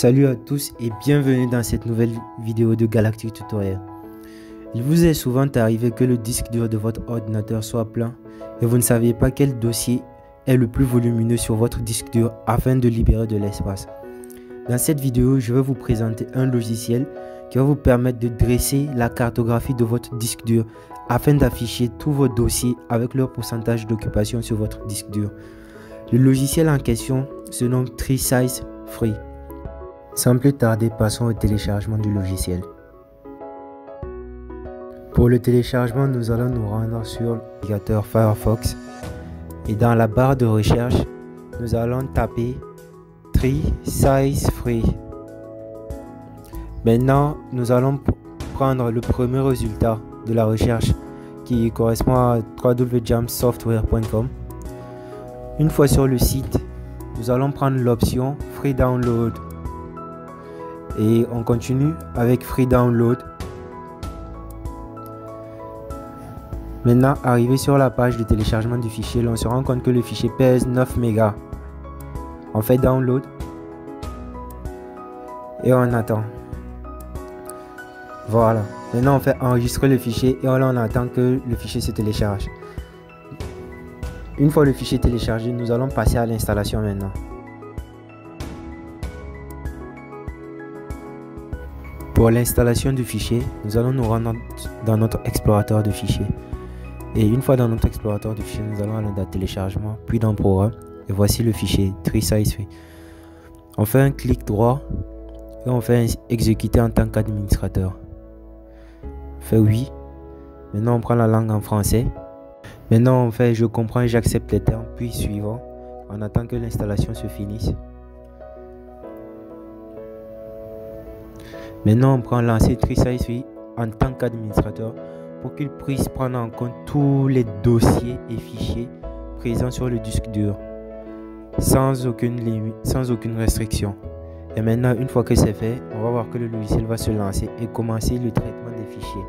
Salut à tous et bienvenue dans cette nouvelle vidéo de Galactic Tutorial. Il vous est souvent arrivé que le disque dur de votre ordinateur soit plein et vous ne saviez pas quel dossier est le plus volumineux sur votre disque dur afin de libérer de l'espace. Dans cette vidéo, je vais vous présenter un logiciel qui va vous permettre de dresser la cartographie de votre disque dur afin d'afficher tous vos dossiers avec leur pourcentage d'occupation sur votre disque dur. Le logiciel en question se nomme TreeSize Free. Sans plus tarder, passons au téléchargement du logiciel. Pour le téléchargement, nous allons nous rendre sur le navigateur Firefox et dans la barre de recherche, nous allons taper TreeSize Free. Maintenant, nous allons prendre le premier résultat de la recherche qui correspond à www.jamsoftware.com. Une fois sur le site, nous allons prendre l'option Free Download. Et on continue avec Free Download. Maintenant, arrivé sur la page de téléchargement du fichier, on se rend compte que le fichier pèse 9 mégas. On fait Download et on attend. Voilà. Maintenant, on fait enregistrer le fichier et on attend que le fichier se télécharge. Une fois le fichier téléchargé, nous allons passer à l'installation maintenant. Pour l'installation du fichier, nous allons nous rendre dans notre explorateur de fichiers. Et une fois dans notre explorateur de fichiers, nous allons aller dans téléchargement, puis dans programme. Et voici le fichier TreeSize Free. On fait un clic droit et on fait exécuter en tant qu'administrateur. On fait oui. Maintenant on prend la langue en français. Maintenant on fait je comprends et j'accepte les termes, puis suivant. On attend que l'installation se finisse. Maintenant, on prend lancer TreeSize Free en tant qu'administrateur pour qu'il puisse prendre en compte tous les dossiers et fichiers présents sur le disque dur sans aucune limite, sans aucune restriction. Et maintenant, une fois que c'est fait, on va voir que le logiciel va se lancer et commencer le traitement des fichiers.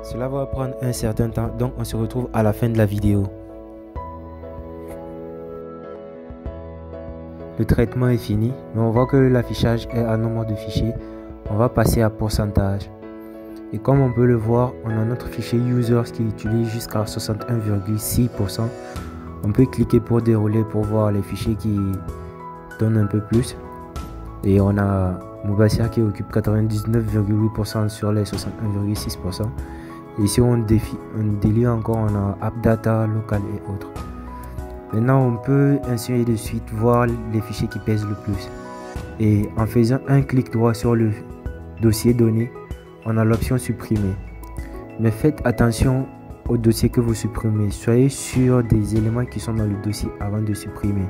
Cela va prendre un certain temps, donc on se retrouve à la fin de la vidéo. Le traitement est fini, mais on voit que l'affichage est à nombre de fichiers. On va passer à pourcentage. Et comme on peut le voir, on a notre fichier users qui utilise jusqu'à 61,6%. On peut cliquer pour dérouler pour voir les fichiers qui donnent un peu plus. Et on a Mobashare qui occupe 99,8% sur les 61,6%. Et si on délie encore, on a AppData, Local et autres. Maintenant, on peut ainsi de suite voir les fichiers qui pèsent le plus. Et en faisant un clic droit sur le dossier donné, on a l'option supprimer. Mais faites attention au dossier que vous supprimez. Soyez sûr des éléments qui sont dans le dossier avant de supprimer.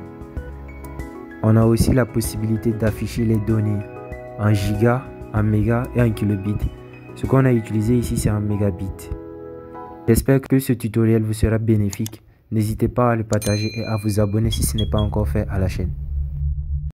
On a aussi la possibilité d'afficher les données en giga, en méga et en kilobits. Ce qu'on a utilisé ici, c'est en mégabits. J'espère que ce tutoriel vous sera bénéfique. N'hésitez pas à le partager et à vous abonner si ce n'est pas encore fait à la chaîne.